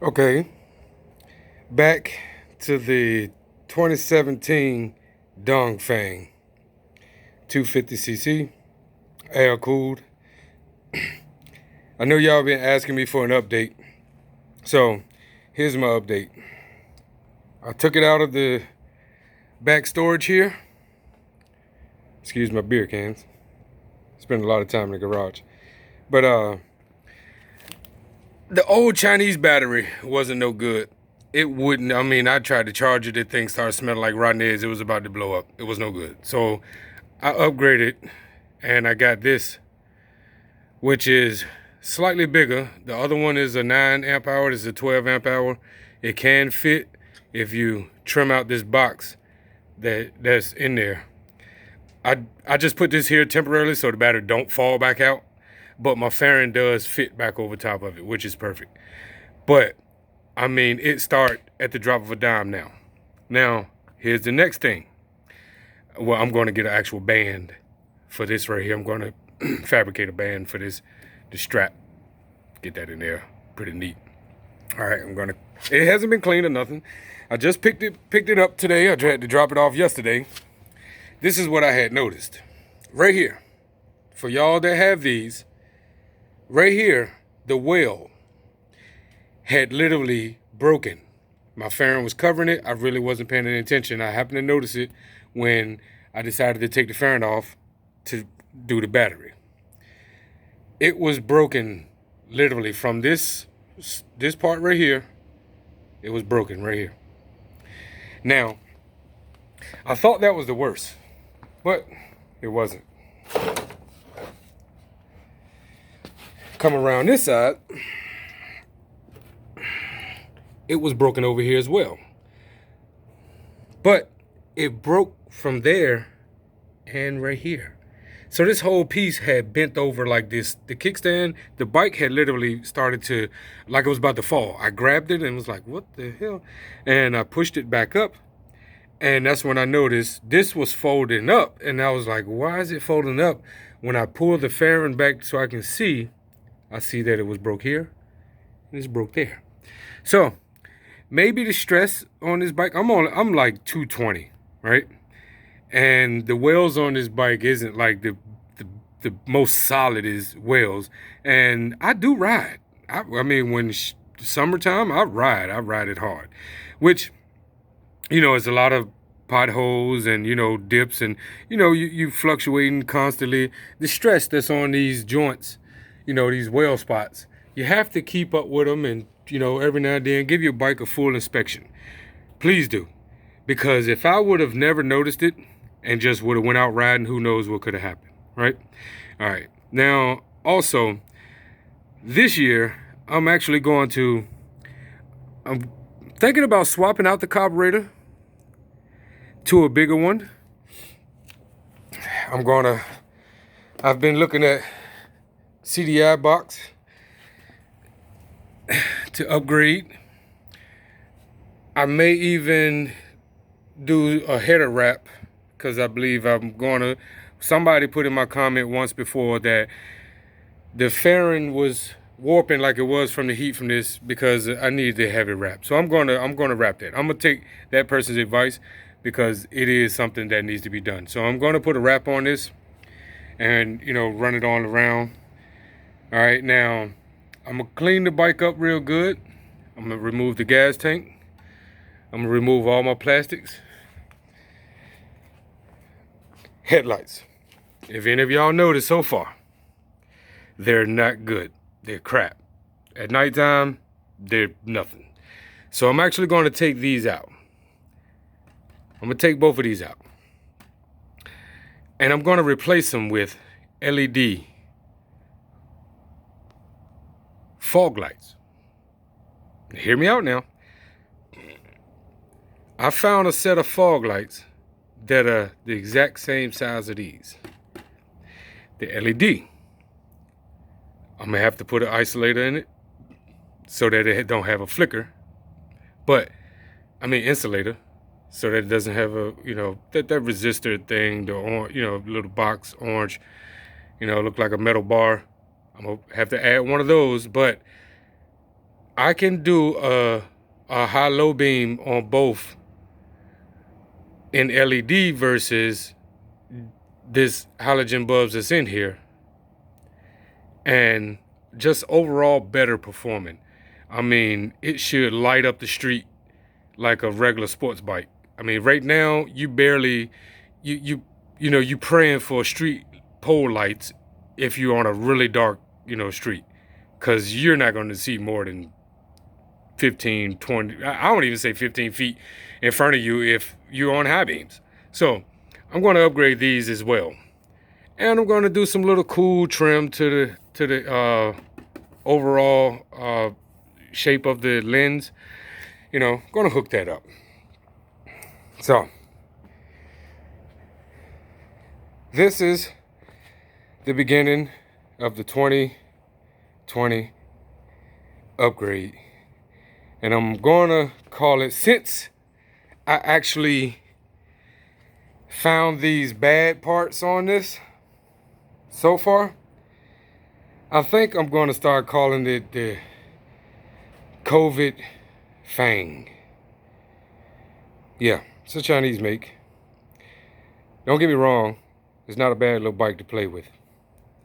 Okay, back to the 2017 Dong Fang 250cc air cooled. I know y'all been asking me for an update, so here's my update. I took it out of the back storage here. Excuse my beer cans. Spent a lot of time in the garage, but the old Chinese battery wasn't no good. It wouldn't. I mean, I tried to charge it. The thing started smelling like rotten eggs. It was about to blow up. It was no good. So I upgraded, and I got this, which is slightly bigger. The other one is a 9 amp hour. This is a 12 amp hour. It can fit if you trim out this box that's in there. I just put this here temporarily so the battery don't fall back out, but my fairing does fit back over top of it, which is perfect. But I mean, it start at the drop of a dime now. Now, here's the next thing. Well, I'm going to get an actual band for this right here. I'm going to fabricate a band for this, the strap. Get that in there. Pretty neat. All right, it hasn't been cleaned or nothing. I just picked it up today. I had to drop it off yesterday. This is what I had noticed. Right here. For y'all that have these, right here, the well had literally broken. My fairing was covering it. I really wasn't paying any attention. I happened to notice it when I decided to take the fairing off to do the battery. It was broken literally from this part right here. It was broken right here. Now, I thought that was the worst, but it wasn't. Come around this side, it was broken over here as well. But it broke from there and right here. So this whole piece had bent over like this. The kickstand, the bike had literally started to, like it was about to fall. I grabbed it and was like, what the hell? And I pushed it back up. And that's when I noticed this was folding up. And I was like, why is it folding up? When I pulled the fairing back so I can see, I see that it was broke here and it's broke there. So maybe the stress on this bike, I'm like 220, right? And the wheels on this bike isn't like the most solid as wheels. And I do ride. I mean, when summertime, I ride it hard, which, you know, it's a lot of potholes and, you know, dips and, you know, you fluctuating constantly. The stress that's on these joints, you know, these wheel spots, you have to keep up with them and, you know, every now and then give your bike a full inspection. Please do. Because if I would have never noticed it and just would have went out riding, who knows what could have happened, right? All right. Now, also, this year, I'm thinking about swapping out the carburetor to a bigger one. I've been looking at CDI box to upgrade. I may even do a header wrap because I believe somebody put in my comment once before that the fairing was warping like it was from the heat from this because I needed to have it wrapped. So I'm gonna wrap that. I'm gonna take that person's advice because it is something that needs to be done. So I'm gonna put a wrap on this and, you know, run it all around. All right, now I'm gonna clean the bike up real good. I'm gonna remove the gas tank. I'm gonna remove all my plastics. Headlights. If any of y'all noticed so far, they're not good. They're crap. At nighttime, they're nothing. So I'm actually going to take these out. I'm going to take both of these out. And I'm going to replace them with LED fog lights. Hear me out now. I found a set of fog lights that are the exact same size of these. The LED. I'm gonna have to put an isolator in it so that it don't have a flicker. But, I mean insulator, so that it doesn't have a, you know, that resistor thing, the orange, you know, little box, orange, you know, look like a metal bar. I'm gonna have to add one of those, but I can do a high-low beam on both in LED versus this halogen bulbs that's in here, and just overall better performing. I mean, it should light up the street like a regular sports bike. I mean, right now you barely, you praying for street pole lights if you're on a really dark, street, because you're not going to see more than 15, 20, I don't even say 15 feet in front of you if you're on high beams. So I'm going to upgrade these as well. And I'm going to do some little cool trim to the overall shape of the lens. Going to hook that up. So this is the beginning of the 2020 upgrade. And I'm going to call it, since I actually found these bad parts on this so far, I think I'm going to start calling it the COVID Fang. Yeah, it's a Chinese make. Don't get me wrong, it's not a bad little bike to play with.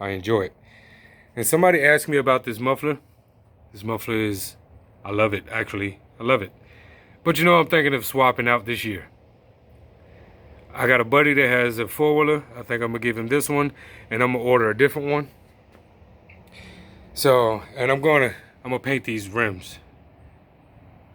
I enjoy it. And somebody asked me about this muffler. This muffler is, I love it, actually. I love it. But I'm thinking of swapping out this year. I got a buddy that has a four-wheeler. I think I'm going to give him this one, and I'm going to order a different one. So, and I'm going to paint these rims.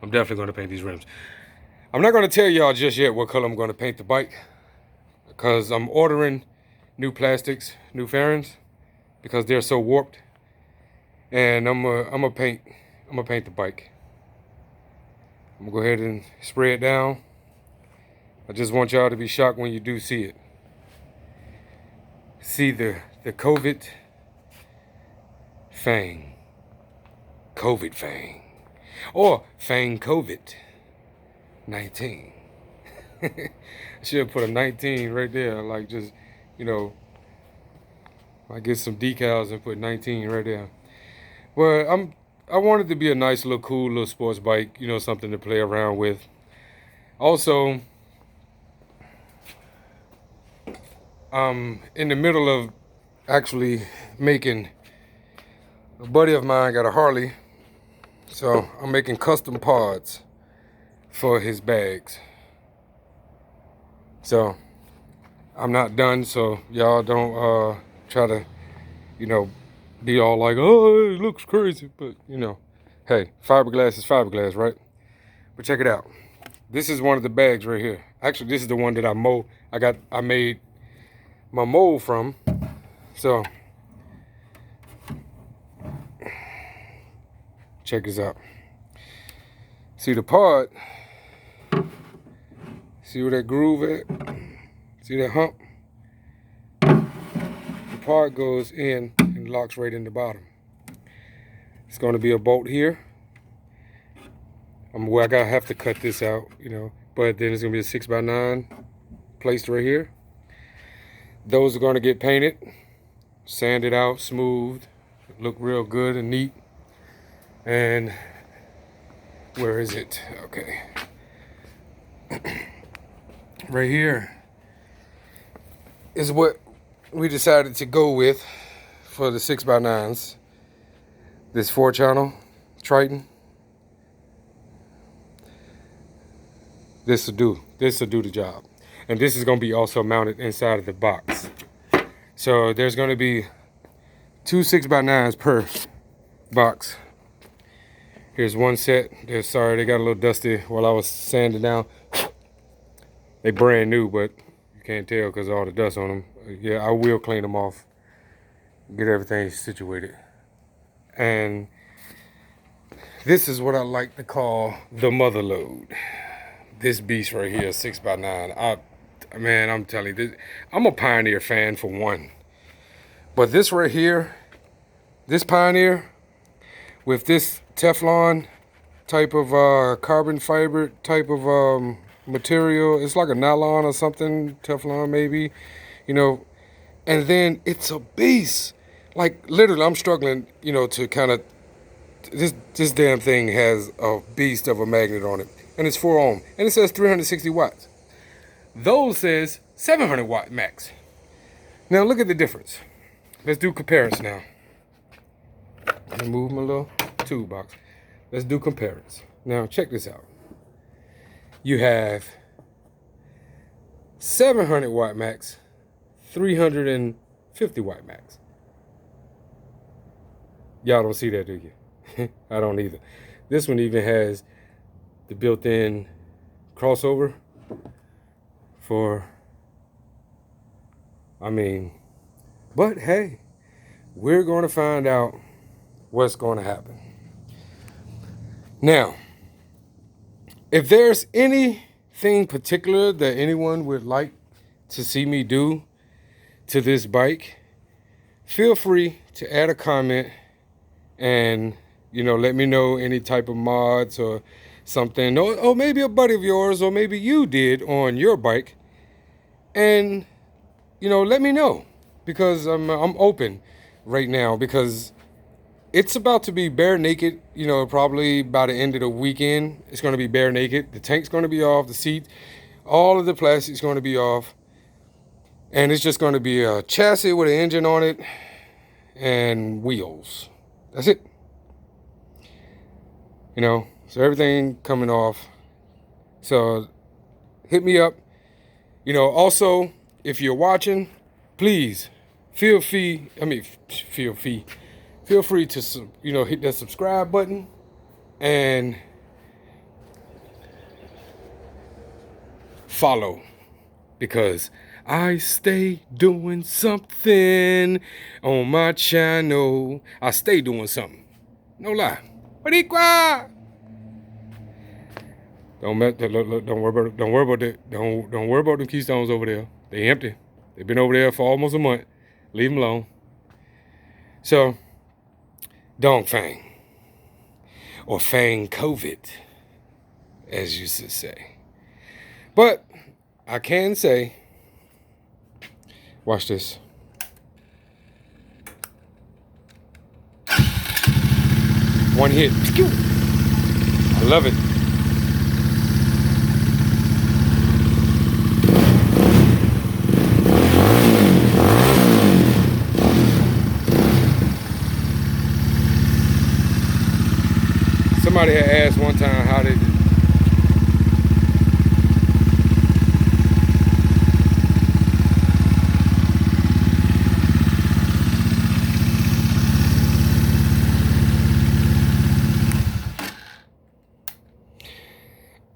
I'm definitely going to paint these rims. I'm not going to tell y'all just yet what color I'm going to paint the bike, because I'm ordering new plastics, new fairings, because they're so warped. And I'm gonna paint the bike. I'm gonna go ahead and spray it down. I just want y'all to be shocked when you do see it. See the COVID Fang. COVID Fang. Or Fang COVID-19. I should have put a 19 right there, like just, I get some decals and put 19 right there. Well, I want it to be a nice little cool little sports bike, something to play around with. Also, I'm in the middle of actually making, a buddy of mine got a Harley, so I'm making custom pods for his bags. So I'm not done, so y'all don't try to, be all like, oh, it looks crazy, but hey, fiberglass is fiberglass, right? But check it out. This is one of the bags right here. Actually, this is the one that I made my mold from. So check this out. See the pod? See where that groove at? See that hump? The pod goes in and locks right in the bottom. It's going to be a bolt here. I gotta have to cut this out, but then it's gonna be a 6x9 placed right here. Those are gonna get painted, sanded out, smoothed, look real good and neat. And where is it? Okay. Right here is what we decided to go with for the 6x9s. This 4-channel Triton. This will do the job. And this is going to be also mounted inside of the box. So there's going to be 2 6x9s per box. Here's one set. Sorry, they got a little dusty while I was sanding down. They brand new, but you can't tell because of all the dust on them. Yeah, I will clean them off, get everything situated. And this is what I like to call the mother load. This beast right here, 6x9. Man, I'm telling you, this, I'm a Pioneer fan for one. But this right here, this Pioneer, with this Teflon type of carbon fiber type of material, it's like a nylon or something, Teflon maybe, and then it's a beast. Like literally, I'm struggling, to kind of this damn thing has a beast of a magnet on it, and it's 4 ohm, and it says 360 watts. Those says 700 watt max. Now look at the difference. Let's do comparison now. Let me move my little toolbox. Let's do comparison. Now check this out. You have 700 watt max, 350 watt max. Y'all don't see that, do you? I don't either. This one even has the built-in crossover for, but hey, we're going to find out what's going to happen. Now, if there's anything particular that anyone would like to see me do to this bike, feel free to add a comment and, let me know any type of mods or something, or maybe a buddy of yours, or maybe you did on your bike, and, let me know, because I'm open right now, because it's about to be bare naked, probably by the end of the weekend. It's going to be bare naked. The tank's going to be off, the seat, all of the plastic's going to be off. And it's just going to be a chassis with an engine on it and wheels. That's it. So everything coming off. So hit me up. Also, if you're watching, please feel free to, hit that subscribe button and follow, because I stay doing something on my channel. I stay doing something. No lie. Boricua! Don't worry about them keystones over there. They empty. They've been over there for almost a month. Leave them alone. So, Dong Fang, or Fang COVID, as you used to say. But I can say, watch this. One hit. I love it. Somebody had asked one time how they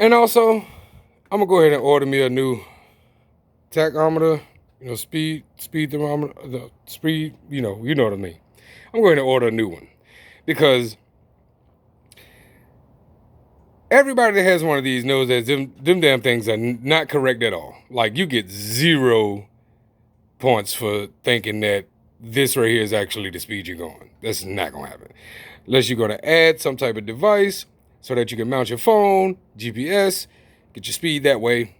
And also, I'm gonna go ahead and order me a new tachometer, speed thermometer, the speed, you know what I mean. I'm going to order a new one, because everybody that has one of these knows that them damn things are not correct at all. Like, you get 0 points for thinking that this right here is actually the speed you're going. That's not gonna happen. Unless you're gonna add some type of device so that you can mount your phone, GPS, get your speed that way.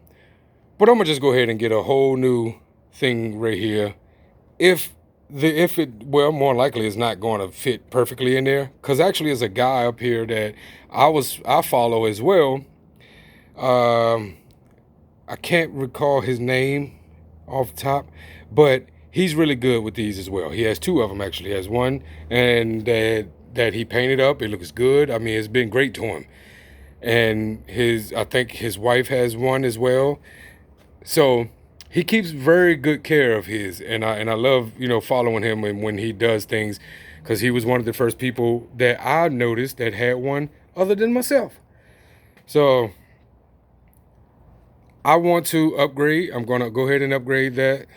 But I'm gonna just go ahead and get a whole new thing right here. More likely it's not going to fit perfectly in there, because actually there's a guy up here that I follow as well. I can't recall his name off the top, but he's really good with these as well. He has 2 of them actually. He has one and that he painted up. It looks good. I mean, it's been great to him. And I think his wife has one as well. So he keeps very good care of his, and I love, following him when he does things, because he was one of the first people that I noticed that had one other than myself. So I want to upgrade. I'm going to go ahead and upgrade that.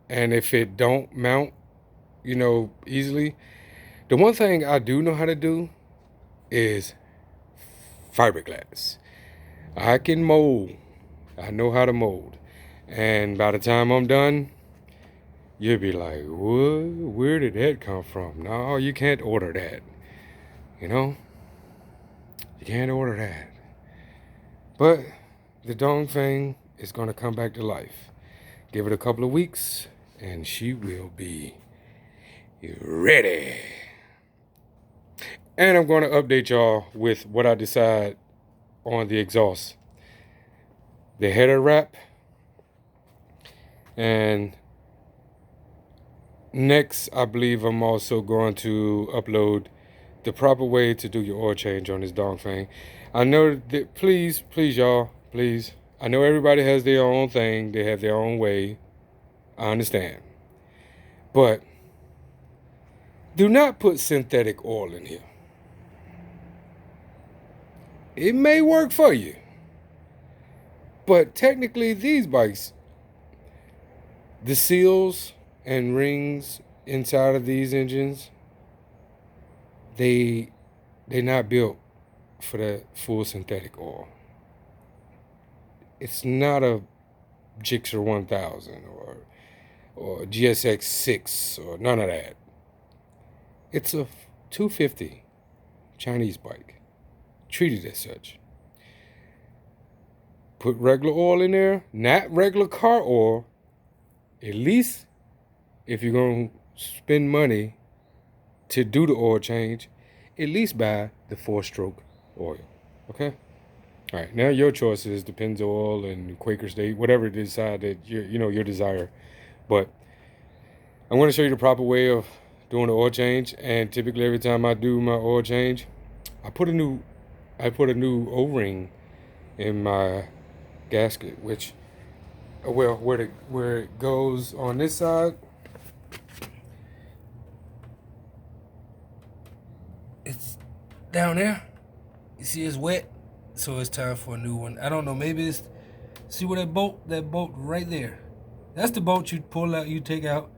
And if it don't mount, easily, the one thing I do know how to do is fiberglass. I can mold. I know how to mold. And by the time I'm done, you'll be like, what? Where did that come from? No, you can't order that. You can't order that. But the Dong Fang is going to come back to life. Give it a couple of weeks, and she will be ready. And I'm going to update y'all with what I decide on the exhaust. The header wrap. And next, I believe I'm also going to upload the proper way to do your oil change on this Dong Fang. I know that, please, y'all, please. I know everybody has their own thing. They have their own way. I understand. But do not put synthetic oil in here. It may work for you. But technically, these bikes, the seals and rings inside of these engines, they're not built for that full synthetic oil. It's not a Gixxer 1000 or GSX 6 or none of that. It's a 250 Chinese bike, treated as such. Put regular oil in there, not regular car oil. At least if you're going to spend money to do the oil change, at least buy the 4-stroke oil. Okay? All right, now your choices, depends oil and Quaker State, whatever you decide that your desire. But I'm going to show you the proper way of doing the oil change. And typically, every time I do my oil change, I put a new O-ring in my gasket, which, well, where it goes on this side, it's down there. You see, it's wet, so it's time for a new one. I don't know, maybe it's, see where that bolt right there, that's the bolt you pull out, you take out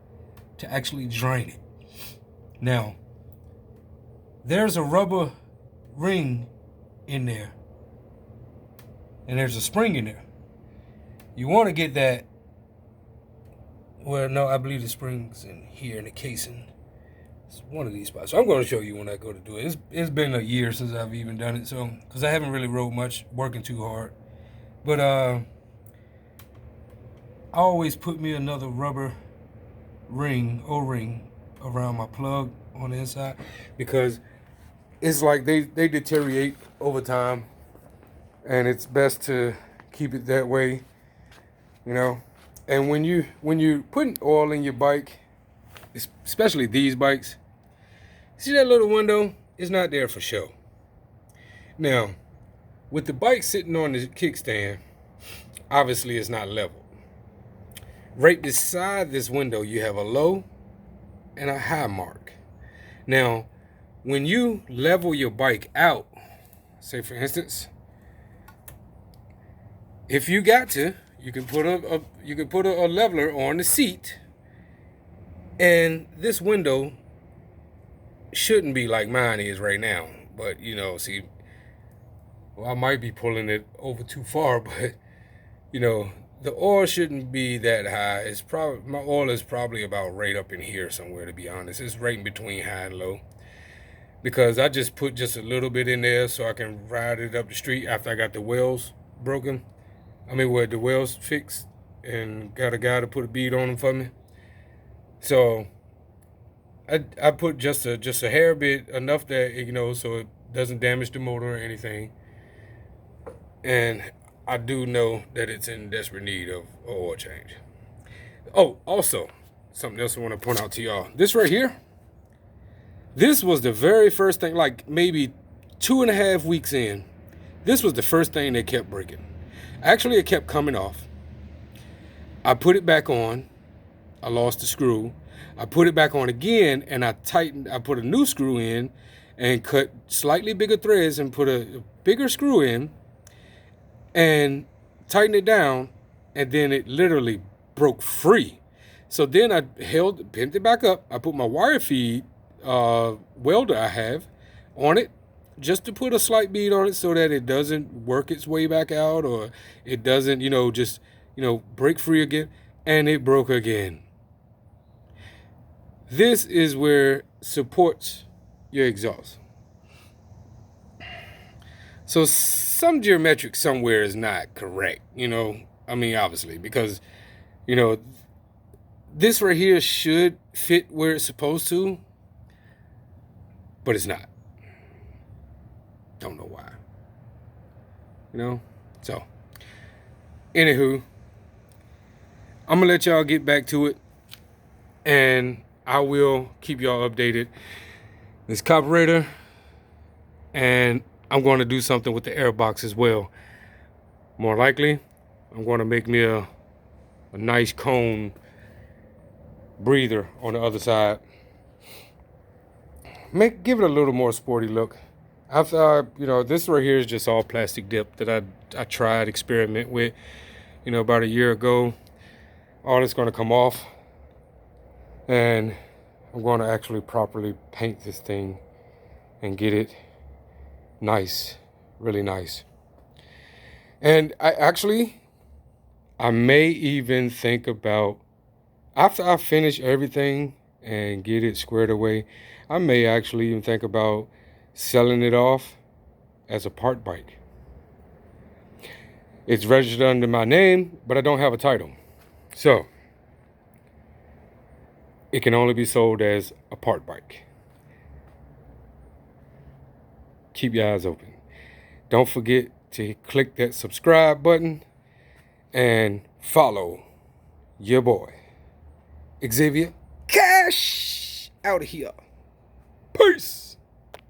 to actually drain it. Now, there's a rubber ring in there, and there's a spring in there. You want to get that, well, no, I believe the spring's in here in the casing. It's one of these spots. So I'm going to show you when I go to do it. It's been a year since I've even done it, so, because I haven't really rode much, working too hard. But I always put me another rubber ring, O-ring, around my plug on the inside, because it's like they deteriorate over time, and it's best to keep it that way, you know. And when you putting oil in your bike, especially these bikes, see that little window? It's not there for show. Now, with the bike sitting on the kickstand, obviously it's not level. Right beside this window, you have a low and a high mark. Now, when you level your bike out, say for instance, if you got to, you can put a leveler on the seat, and this window shouldn't be like mine is right now. But see, well, I might be pulling it over too far, but the oil shouldn't be that high. It's probably, my oil is probably about right up in here somewhere, to be honest. It's right in between high and low, because I just put just a little bit in there so I can ride it up the street after I got the wheels broken. I mean, where the wheels fixed, and got a guy to put a bead on them for me. So I put just a hair bit, enough that so it doesn't damage the motor or anything. And I do know that it's in desperate need of oil change. Oh, also, something else I want to point out to y'all. This right here, this was the very first thing, like maybe 2.5 weeks in, this was the first thing that kept breaking. Actually, it kept coming off. I put it back on. I lost the screw. I put it back on again, and I put a new screw in and cut slightly bigger threads and put a bigger screw in and tightened it down, and then it literally broke free. So then I pinned it back up. I put my wire feed welder I have on it, just to put a slight bead on it so that it doesn't work its way back out, or it doesn't, just, break free again. And it broke again. This is where supports your exhaust. So some geometric somewhere is not correct, I mean, obviously, because, this right here should fit where it's supposed to, but it's not. Don't know why. You know? So, anywho, I'm going to let y'all get back to it. And I will keep y'all updated. This carburetor. And I'm going to do something with the air box as well. More likely, I'm going to make me a nice cone breather on the other side. Give it a little more sporty look. This right here is just all plastic dip that I tried experiment with, about a year ago. All it's going to come off, and I'm going to actually properly paint this thing and get it nice, really nice. And I may even think about, after I finish everything and get it squared away, I may actually even think about selling it off as a part bike. It's registered under my name, but I don't have a title. So, it can only be sold as a part bike. Keep your eyes open. Don't forget to click that subscribe button and follow your boy, Xavier Cash, out of here. Peace.